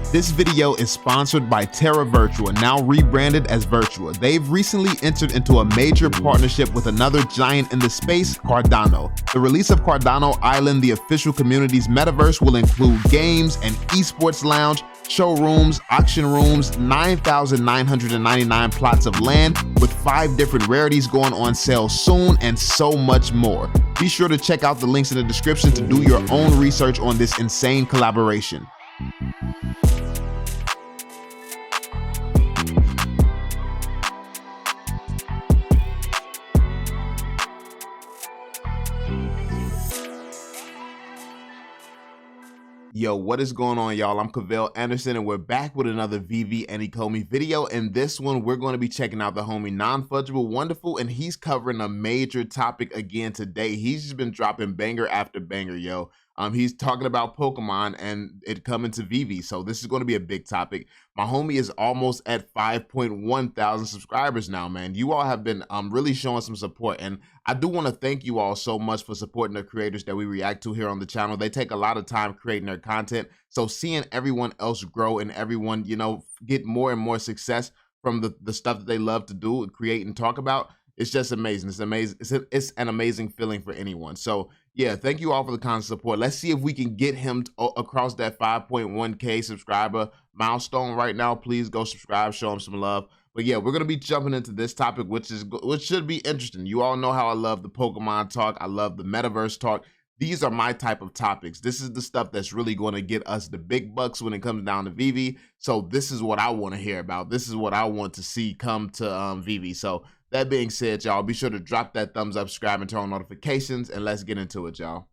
This video is sponsored by Terra Virtua, now rebranded as Virtua. They've recently entered into a major partnership with another giant in the space, Cardano. The release of Cardano Island, the official community's metaverse, will include games, an esports lounge, showrooms, auction rooms, 9,999 plots of land with 5 different rarities going on sale soon, and so much more. Be sure to check out the links in the description to do your own research on this insane collaboration. Yo, what is going on, y'all? I'm Cavell Anderson, and we're back with another Veve and Ecomi video. In this one, we're going to be checking out the homie Non-Fungible Wonderful, and he's covering a major topic again today. He's just been dropping banger after banger, yo. He's talking about Pokemon and it coming to Veve, so this is going to be a big topic. My homie is almost at 5.1 thousand subscribers now, man. You all have been really showing some support, and I do want to thank you all so much for supporting the creators that we react to here on the channel. They take a lot of time creating their content, so seeing everyone else grow and everyone, you know, get more and more success from the stuff that they love to do and create and talk about, it's just amazing. It's amazing. It's an amazing feeling for anyone. So yeah, thank you all for the constant support. Let's see if we can get him across that 5.1K subscriber milestone right now. Please go subscribe, show him some love. But yeah, we're gonna be jumping into this topic, which should be interesting. You all know how I love the Pokemon talk. I love the metaverse talk. These are my type of topics. This is the stuff that's really going to get us the big bucks when it comes down to Veve. So this is what I want to hear about. This is what I want to see come to Veve. So that being said, y'all, be sure to drop that thumbs up, subscribe, and turn on notifications, and let's get into it, y'all.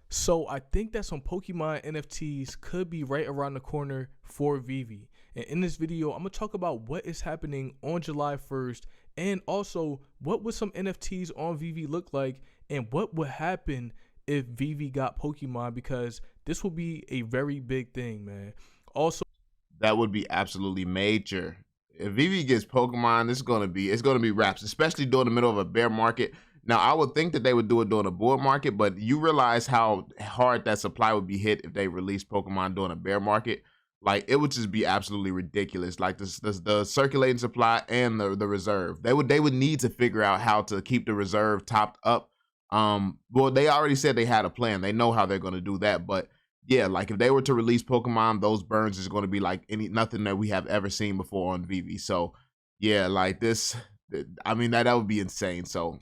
So I think that some Pokemon NFTs could be right around the corner for Veve. And in this video, I'm going to talk about what is happening on July 1st, and also what would some NFTs on Veve look like, and what would happen if Veve got Pokemon, because this will be a very big thing, man. Also, that would be absolutely major. If Veve gets Pokemon, it's gonna be wraps, especially during the middle of a bear market. Now, I would think that they would do it during a bull market, but you realize how hard that supply would be hit if they released Pokemon during a bear market. Like, it would just be absolutely ridiculous. Like the circulating supply and the reserve. They would need to figure out how to keep the reserve topped up. Well, they already said they had a plan. They know how they're gonna do that, but yeah, like if they were to release Pokemon, those burns is going to be like nothing that we have ever seen before on Veve. So yeah, like this, I mean, that would be insane. So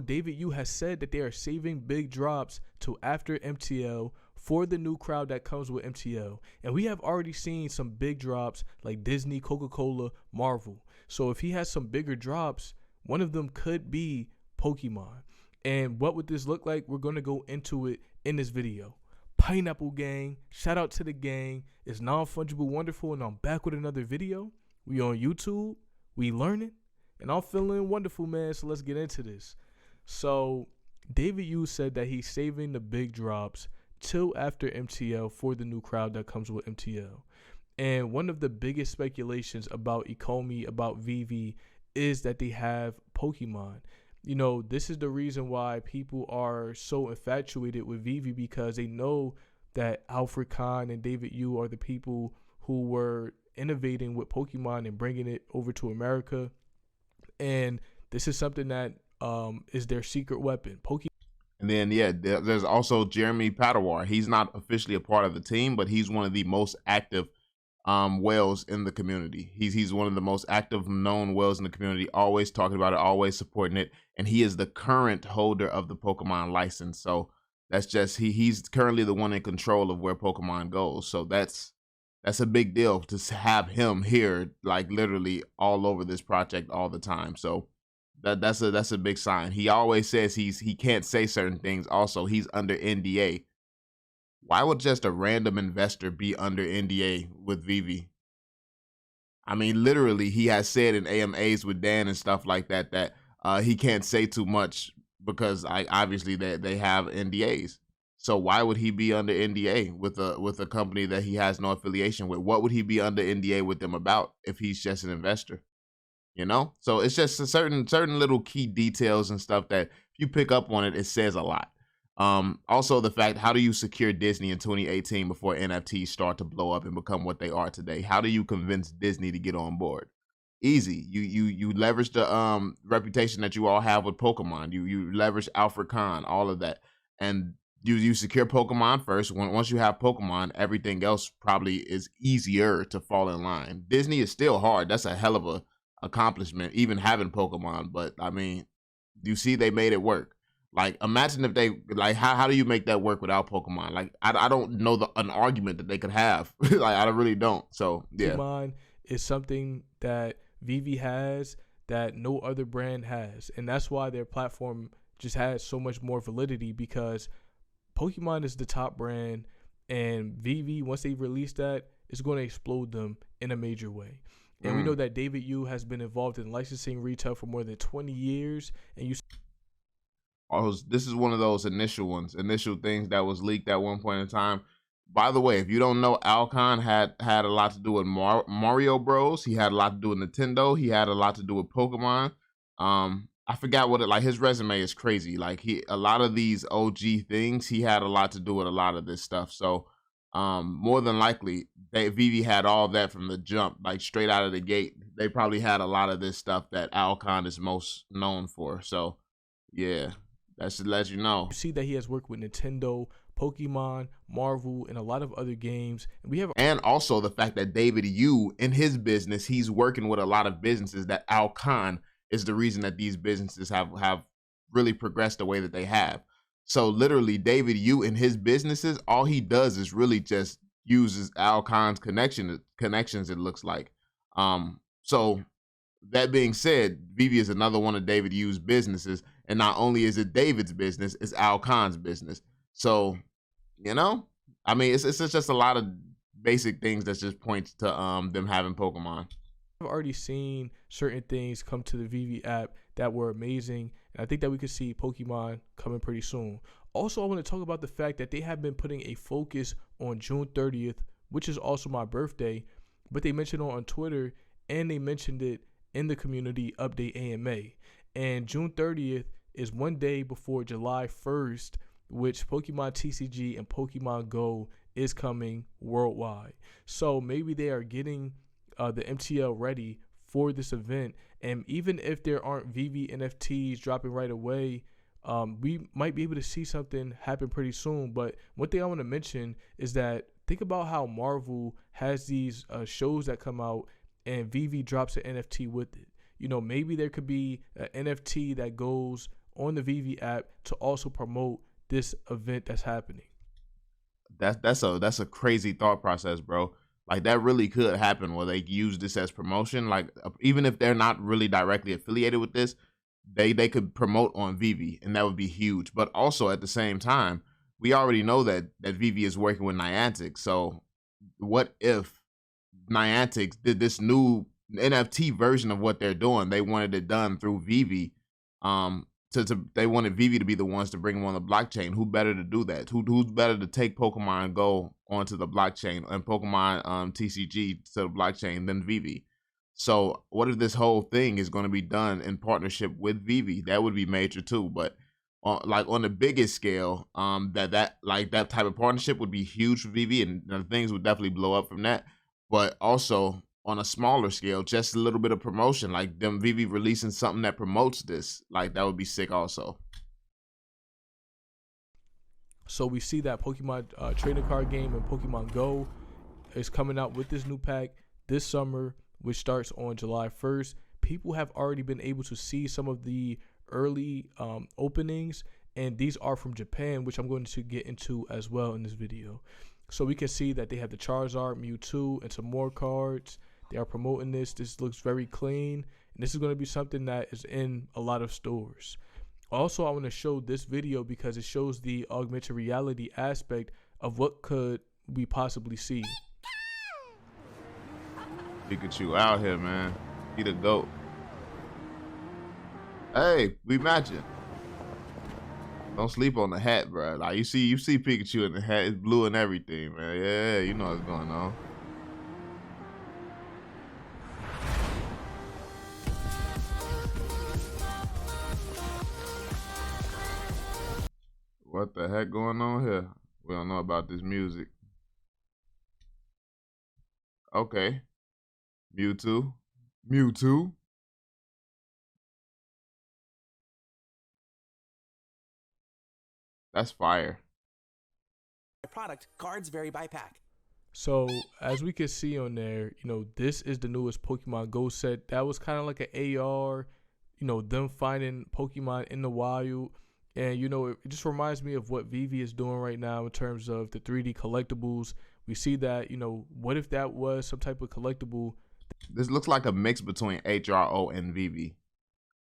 David Yu has said that they are saving big drops till after MTL for the new crowd that comes with MTL. And we have already seen some big drops like Disney, Coca-Cola, Marvel. So if he has some bigger drops, one of them could be Pokemon. And what would this look like? We're going to go into it in this video. Pineapple gang, shout out to the gang. It's Non-Fungible Wonderful, and I'm back with another video. We on YouTube, we learning, and I'm feeling wonderful, man. So let's get into this. So David Yu said that he's saving the big drops till after MTL for the new crowd that comes with MTL. And one of the biggest speculations about Ecomi, about Veve, is that they have Pokemon. You know, this is the reason why people are so infatuated with Veve, because they know that Alfred Khan and David Yu are the people who were innovating with Pokemon and bringing it over to America. And this is something that is their secret weapon. And then, yeah, there's also Jeremy Padawar. He's not officially a part of the team, but he's one of the most active whales in the community. He's one of the most active known whales in the community, always talking about it, always supporting it, and he is the current holder of the Pokemon license. So that's just he's currently the one in control of where Pokemon goes. So that's a big deal to have him here, like literally all over this project all the time. So that's a big sign. He always says he can't say certain things. Also, he's under NDA. Why would just a random investor be under NDA with Veve? I mean, literally, he has said in AMAs with Dan and stuff like that that he can't say too much because obviously they have NDAs. So why would he be under NDA with a company that he has no affiliation with? What would he be under NDA with them about if he's just an investor? You know? So it's just a certain little key details and stuff that if you pick up on it, it says a lot. Also the fact, how do you secure Disney in 2018 before NFTs start to blow up and become what they are today? How do you convince Disney to get on board? Easy. You leverage the reputation that you all have with Pokemon. You leverage Alfred Khan, all of that, and you secure Pokemon first. Once you have Pokemon, everything else probably is easier to fall in line. Disney is still hard. That's a hell of a accomplishment, even having Pokemon. But I mean, you see, they made it work. Like, imagine if they, like, how do you make that work without Pokemon? Like, I don't know an argument that they could have. Like, I really don't. So yeah, Pokemon is something that Veve has that no other brand has, and that's why their platform just has so much more validity, because Pokemon is the top brand, and Veve, once they release that, is going to explode them in a major way. And we know that David Yu has been involved in licensing retail for more than 20 years, and this is one of those initial things that was leaked at one point in time. By the way, if you don't know, Alcon had a lot to do with Mario Bros. He had a lot to do with Nintendo. He had a lot to do with Pokemon. I forgot what his resume is crazy. Like, a lot of these OG things, he had a lot to do with a lot of this stuff. So more than likely, Veve had all that from the jump, like straight out of the gate. They probably had a lot of this stuff that Alcon is most known for. So yeah, that should let you know. You see that he has worked with Nintendo, Pokemon, Marvel, and a lot of other games. And also the fact that David Yu, in his business, he's working with a lot of businesses that Alcon is the reason that these businesses have really progressed the way that they have. So literally, David Yu in his businesses, all he does is really just uses Alcon's connections, it looks like. So that being said, Veve is another one of David Yu's businesses, and not only is it David's business, it's Alcon's business. So, you know, I mean, it's just a lot of basic things that just points to them having Pokemon. I've already seen certain things come to the Veve app that were amazing, and I think that we could see Pokemon coming pretty soon. Also, I want to talk about the fact that they have been putting a focus on June 30th, which is also my birthday, but they mentioned it on Twitter, and they mentioned it in the community update AMA. And June 30th is one day before July 1st, which Pokemon TCG and Pokemon Go is coming worldwide. So maybe they are getting the MTL ready for this event, and even if there aren't Veve NFTs dropping right away, we might be able to see something happen pretty soon. But one thing I want to mention is that think about how Marvel has these shows that come out, and Veve drops an NFT with it. You know, maybe there could be an NFT that goes on the Veve app to also promote this event that's happening. That's a crazy thought process, bro. Like, that really could happen where they use this as promotion. Like, even if they're not really directly affiliated with this, they could promote on Veve, and that would be huge. But also at the same time, we already know that Veve is working with Niantic. So what if Niantic did this new NFT version of what they're doing? They wanted it done through Veve. They wanted Veve to be the ones to bring them on the blockchain. Who better to do that? Who's better to take Pokemon Go onto the blockchain and Pokemon TCG to the blockchain than Veve? So what if this whole thing is going to be done in partnership with Veve? That would be major too. But like on the biggest scale, that type of partnership would be huge for Veve, and things would definitely blow up from that. But also on a smaller scale, just a little bit of promotion, like them Veve releasing something that promotes this, like that would be sick also. So we see that Pokemon trading card game and Pokemon Go is coming out with this new pack this summer, which starts on July 1st. People have already been able to see some of the early openings, and these are from Japan, which I'm going to get into as well in this video. So we can see that they have the Charizard, Mewtwo, and some more cards. They are promoting this. This looks very clean, and this is going to be something that is in a lot of stores. Also, I want to show this video because it shows the augmented reality aspect of what could we possibly see. Pikachu out here, man. He the GOAT. Hey, we matching. Don't sleep on the hat, bro. Like, you see Pikachu in the hat. It's blue and everything, man. Yeah, you know what's going on. What What the heck going on here? We don't know about this music. Okay. Mewtwo. Mewtwo. That's fire. Product cards vary by pack. So as we can see on there, this is the newest Pokemon Go set. That was kind of like an AR, them finding Pokemon in the wild. And, it just reminds me of what Veve is doing right now in terms of the 3D collectibles. We see that, what if that was some type of collectible? This looks like a mix between HRO and Veve,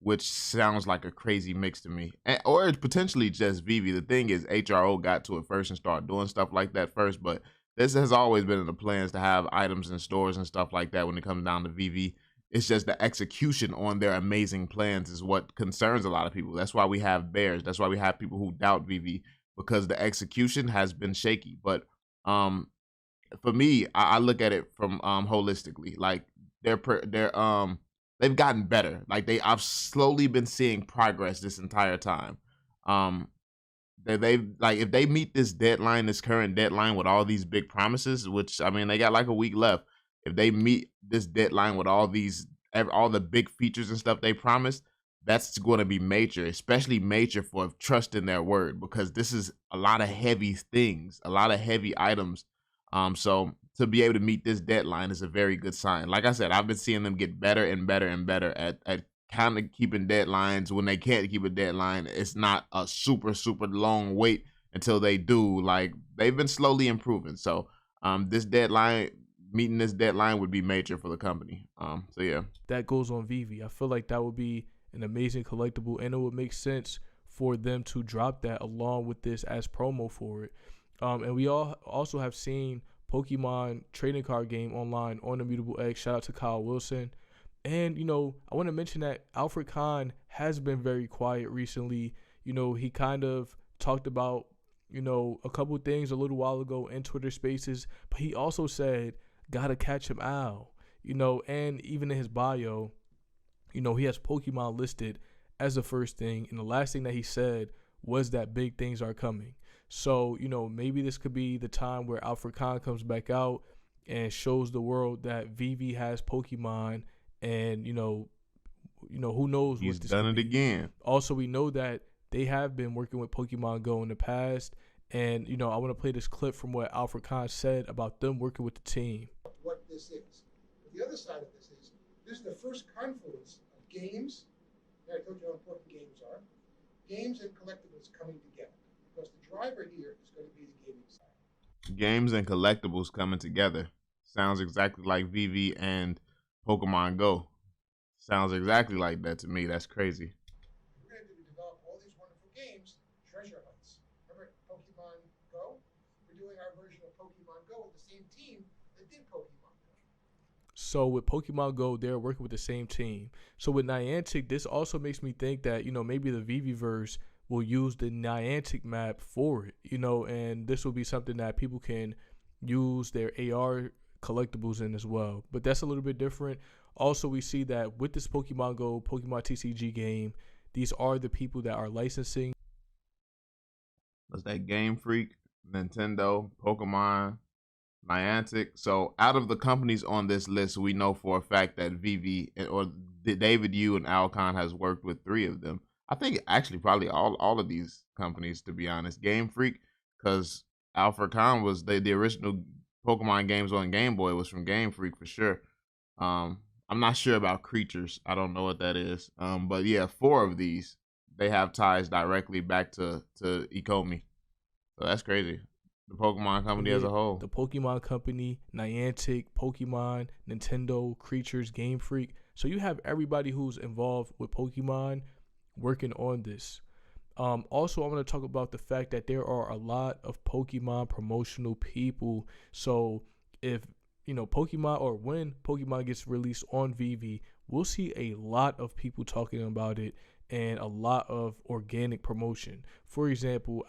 which sounds like a crazy mix to me. Or it's potentially just Veve. The thing is, HRO got to it first and started doing stuff like that first, but this has always been in the plans to have items in stores and stuff like that when it comes down to Veve. It's just the execution on their amazing plans is what concerns a lot of people. That's why we have bears. That's why we have people who doubt Veve, because the execution has been shaky. But for me, I look at it from holistically. Like they've gotten better. Like I've slowly been seeing progress this entire time. They've like, if they meet this deadline, this current deadline with all these big promises, which I mean they got like a week left. If they meet this deadline with all the big features and stuff they promised, that's going to be major, especially major for trust in their word, because this is a lot of heavy things, a lot of heavy items. So to be able to meet this deadline is a very good sign. Like I said, I've been seeing them get better and better and better at kind of keeping deadlines. When they can't keep a deadline, it's not a super long wait until they do. Like they've been slowly improving. So meeting this deadline would be major for the company. So yeah, that goes on Veve. I feel like that would be an amazing collectible, and it would make sense for them to drop that along with this as promo for it. And we also have seen Pokemon trading card game online on Immutable X. Shout out to Kyle Wilson. And, I want to mention that Alfred Khan has been very quiet recently. He kind of talked about, a couple things a little while ago in Twitter Spaces, but he also said, gotta catch him out, and even in his bio, he has Pokemon listed as the first thing. And the last thing that he said was that big things are coming. So, maybe this could be the time where Alfred Khan comes back out and shows the world that Veve has Pokemon, and, who knows he's what this done could it be. again. Also, we know that they have been working with Pokemon Go in the past. And, I want to play this clip from what Alfred Khan said about them working with the team. What this is. But the other side of this is the first confluence of games, and I told you how important games are, games and collectibles coming together. Because the driver here is going to be the gaming side. Games and collectibles coming together. Sounds exactly like Veve and Pokemon Go. Sounds exactly like that to me. That's crazy. We're going to develop all these wonderful games, treasure hunts. Remember Pokemon Go? We're doing our version of Pokemon Go with the same team that did Pokemon Go. So with Pokemon Go, they're working with the same team. So with Niantic, this also makes me think that, maybe the Veveverse will use the Niantic map for it, and this will be something that people can use their AR collectibles in as well. But that's a little bit different. Also, we see that with this Pokemon Go, Pokemon TCG game, these are the people that are licensing. That's that Game Freak, Nintendo, Pokemon, Niantic. So out of the companies on this list, we know for a fact that Veve or David Yu and Alcon has worked with 3 of them. I think actually probably all of these companies, to be honest. Game Freak, because Alfred Khan was the original Pokemon games on Game Boy was from Game Freak for sure. I'm not sure about Creatures. I don't know what that is. But yeah, 4 of these, they have ties directly back to Ecomi. So that's crazy. The Pokemon company as a whole. The Pokemon company, Niantic, Pokemon, Nintendo, Creatures, Game Freak. So you have everybody who's involved with Pokemon working on this. Also, I want to talk about the fact that there are a lot of Pokemon promotional people. So if Pokemon, or when Pokemon gets released on Veve, we'll see a lot of people talking about it and a lot of organic promotion. For example,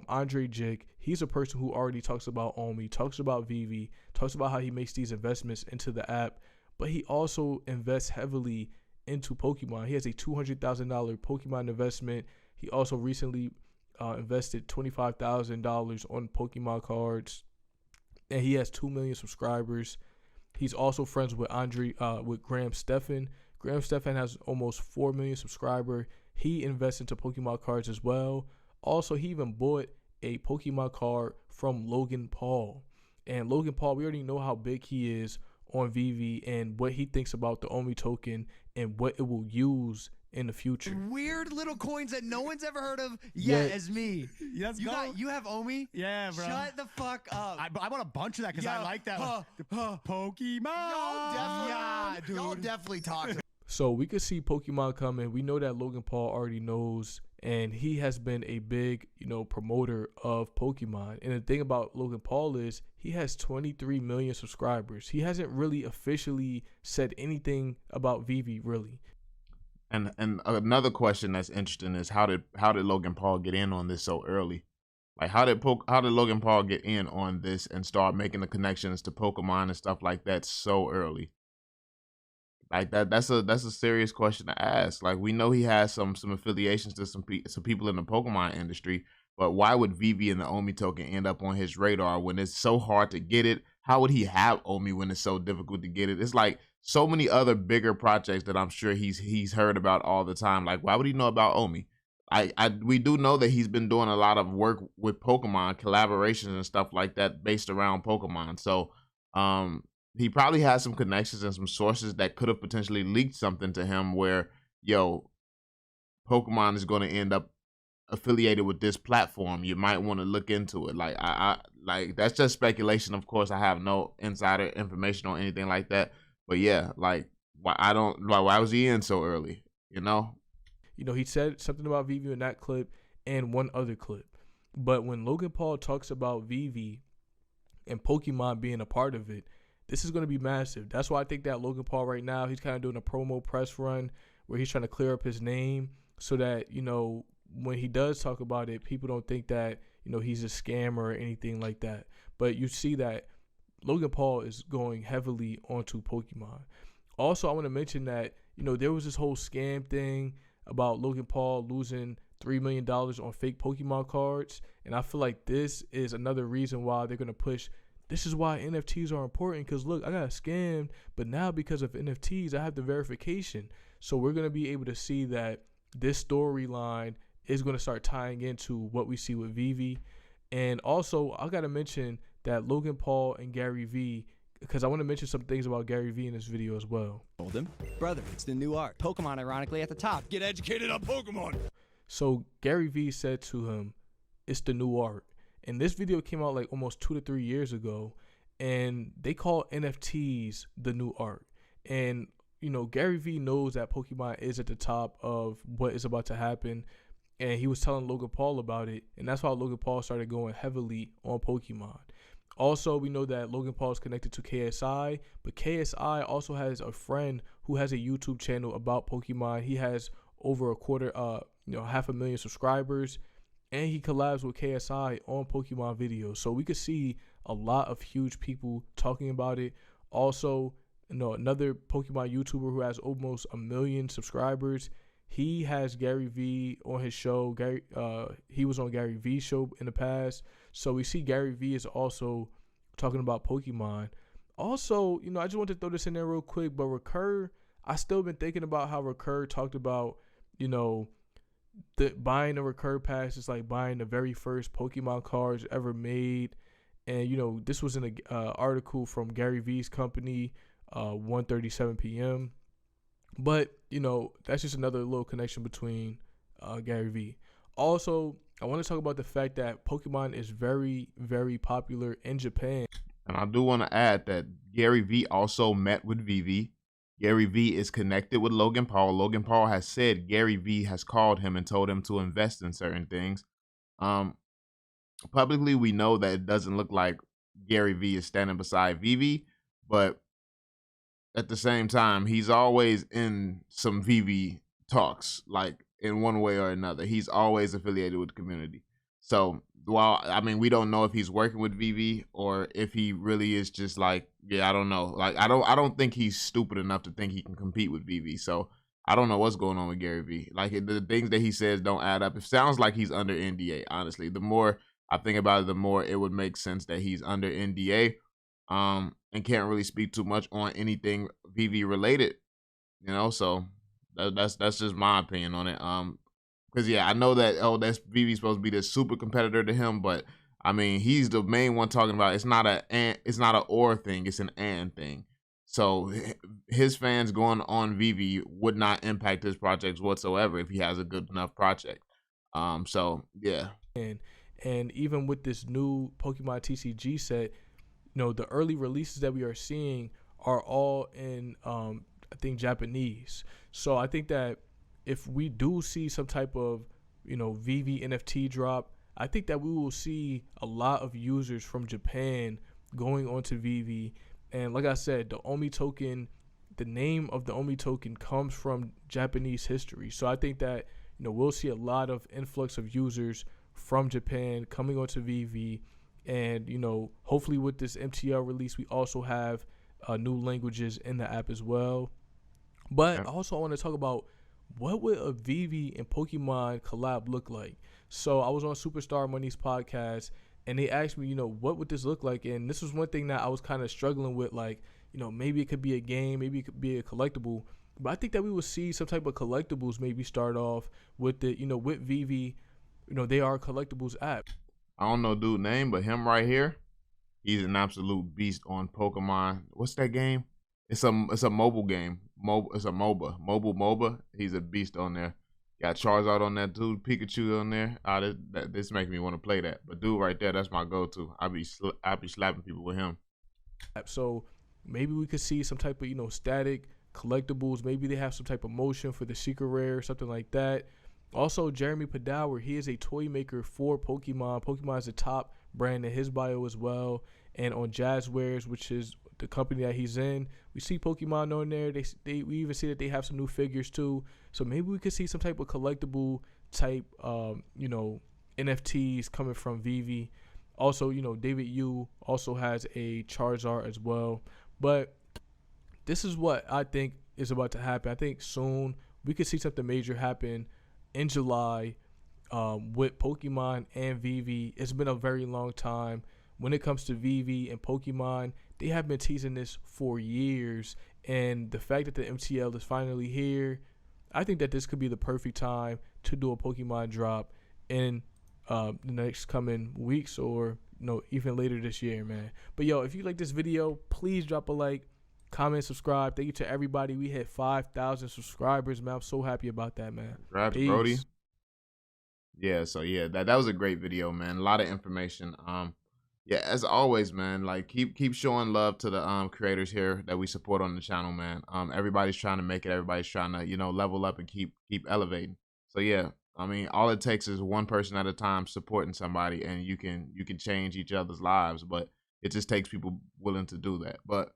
Andre Jick, he's a person who already talks about Omi, talks about Veve, talks about how he makes these investments into the app, but he also invests heavily into Pokemon. He has a $200,000 Pokemon investment. He also recently invested $25,000 on Pokemon cards, and he has 2 million subscribers. He's also friends with Graham Stephan. Graham Stephan has almost 4 million subscribers. He invests into Pokemon cards as well. Also, he even bought a Pokemon card from Logan Paul. And Logan Paul, we already know how big he is on Veve and what he thinks about the Omi token and what it will use in the future. Weird little coins that no one's ever heard of yet as me. Let's go. You have Omi? Yeah, bro. Shut the fuck up. I bought a bunch of that because I like that one. Pokemon. Y'all definitely talked. So we could see Pokemon coming. We know that Logan Paul already knows, and he has been a big, promoter of Pokemon. And the thing about Logan Paul is he has 23 million subscribers. He hasn't really officially said anything about Veve, really. And another question that's interesting is how did Logan Paul get in on this so early? Like how did Logan Paul get in on this and start making the connections to Pokemon and stuff like that so early? Like that's a serious question to ask. Like we know he has some affiliations to some people in the Pokemon industry, but why would Veve and the Omi token end up on his radar when it's so hard to get it? How would he have Omi when it's so difficult to get it? It's like so many other bigger projects that I'm sure he's heard about all the time. Like why would he know about Omi? We do know that he's been doing a lot of work with Pokemon collaborations and stuff like that based around Pokemon. So he probably has some connections and some sources that could have potentially leaked something to him where, Pokemon is going to end up affiliated with this platform. You might want to look into it. Like I that's just speculation. Of course, I have no insider information on anything like that. But yeah, like why was he in so early? He said something about Veve in that clip and one other clip. But when Logan Paul talks about Veve and Pokemon being a part of it, this is going to be massive. That's why I think that Logan Paul right now, he's kind of doing a promo press run where he's trying to clear up his name so that, when he does talk about it, people don't think that, he's a scammer or anything like that. But you see that Logan Paul is going heavily onto Pokemon. Also, I want to mention that, there was this whole scam thing about Logan Paul losing $3 million on fake Pokemon cards. And I feel like this is another reason why they're going to push. This is why NFTs are important, because look, I got scammed, but now because of NFTs, I have the verification. So we're going to be able to see that this storyline is going to start tying into what we see with Veve. And also, I got to mention that Logan Paul and Gary Vee, because I want to mention some things about Gary Vee in this video as well. Told him, brother, it's the new art. Pokemon, ironically, at the top. Get educated on Pokemon. So Gary Vee said to him, it's the new art. And this video came out like almost 2 to 3 years ago, and they call NFTs the new art. And, Gary Vee knows that Pokemon is at the top of what is about to happen, and he was telling Logan Paul about it, and that's why Logan Paul started going heavily on Pokemon. Also, we know that Logan Paul is connected to KSI, but KSI also has a friend who has a YouTube channel about Pokemon. He has over 500,000 subscribers, and he collabs with KSI on Pokemon videos. So we could see a lot of huge people talking about it. Also, another Pokemon YouTuber who has almost 1 million subscribers. He has Gary Vee on his show. He was on Gary Vee's show in the past. So we see Gary Vee is also talking about Pokemon. Also, I just want to throw this in there real quick, but Recur, I still been thinking about how Recur talked about, buying the Recur pass is like buying the very first Pokemon cards ever made. And, this was in an article from Gary Vee's company, 1:37 p.m. But, that's just another little connection between Gary Vee. Also, I want to talk about the fact that Pokemon is very, very popular in Japan. And I do want to add that Gary Vee also met with Veve. Gary Vee is connected with Logan Paul. Logan Paul has said Gary Vee has called him and told him to invest in certain things. Publicly, we know that it doesn't look like Gary Vee is standing beside Veve, but at the same time, he's always in some Veve talks, like in one way or another. He's always affiliated with the community. So while, we don't know if he's working with Veve or if he really is just like, I don't know. Like, I don't think he's stupid enough to think he can compete with Veve. So I don't know what's going on with Gary Vee. Like the things that he says don't add up. It sounds like he's under NDA. Honestly, the more I think about it, the more it would make sense that he's under NDA, and can't really speak too much on anything VV related. You know, so that's just my opinion on it. Because yeah, I know that that's VV supposed to be this super competitor to him, but I mean he's the main one talking about it's not a or thing, it's an and thing. So his fans going on VV would not impact his projects whatsoever if he has a good enough project. So yeah. And even with this new Pokemon TCG set, the early releases that we are seeing are all in I think Japanese. So I think that if we do see some type of VV NFT drop, I think that we will see a lot of users from Japan going onto VV. And like I said, the name of the Omi token comes from Japanese history. So I think that we'll see a lot of influx of users from Japan coming onto VV. And hopefully with this MTL release, we also have new languages in the app as well. But also I want to talk about what would a VV and Pokemon collab look like. So I was on Superstar Money's podcast, and they asked me, what would this look like? And this was one thing that I was kind of struggling with, like, maybe it could be a game, maybe it could be a collectible. But I think that we will see some type of collectibles maybe start off with the, with VV. They are a collectibles app. I don't know dude's name, but him right here, he's an absolute beast on Pokemon. What's that game? It's a mobile game. It's a MOBA. He's a beast on there. Got Charizard on that dude, Pikachu on there. This making me want to play that. But dude right there, that's my go-to. I be slapping people with him. So maybe we could see some type of static collectibles. Maybe they have some type of motion for the secret rare, something like that. Also, Jeremy Padawer, he is a toy maker for Pokemon. Pokemon is the top brand in his bio as well. And on Jazzwares, which is the company that he's in, we see Pokemon on there. We even see that they have some new figures too. So maybe we could see some type of collectible type, NFTs coming from VV. Also, David Yu also has a Charizard as well. But this is what I think is about to happen. I think soon we could see something major happen in July with Pokemon and VV. It's been a very long time. When it comes to VV and Pokemon, they have been teasing this for years. And the fact that the MTL is finally here, I think that this could be the perfect time to do a Pokemon drop in the next coming weeks or even later this year, man. But yo, if you like this video, please drop a like, comment, subscribe. Thank you to everybody. We hit 5,000 subscribers, man. I'm so happy about that, man. Congrats, Brody. Yeah, so yeah, that was a great video, man. A lot of information. Yeah, as always, man, like keep showing love to the creators here that we support on the channel, man. Everybody's trying to make it. Everybody's trying to level up and keep elevating. So yeah, I mean, all it takes is one person at a time supporting somebody, and you can change each other's lives. But it just takes people willing to do that. But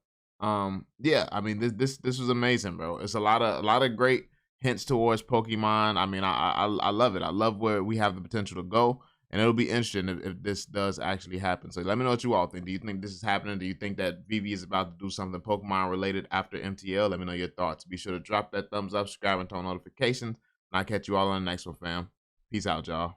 yeah, I mean, this was amazing, bro. It's a lot of great hints towards Pokemon. I mean, I love it. I love where we have the potential to go. And it'll be interesting if this does actually happen. So let me know what you all think. Do you think this is happening? Do you think that VV is about to do something Pokemon related after MTL? Let me know your thoughts. Be sure to drop that thumbs up, subscribe, and turn on notifications. And I'll catch you all on the next one, fam. Peace out, y'all.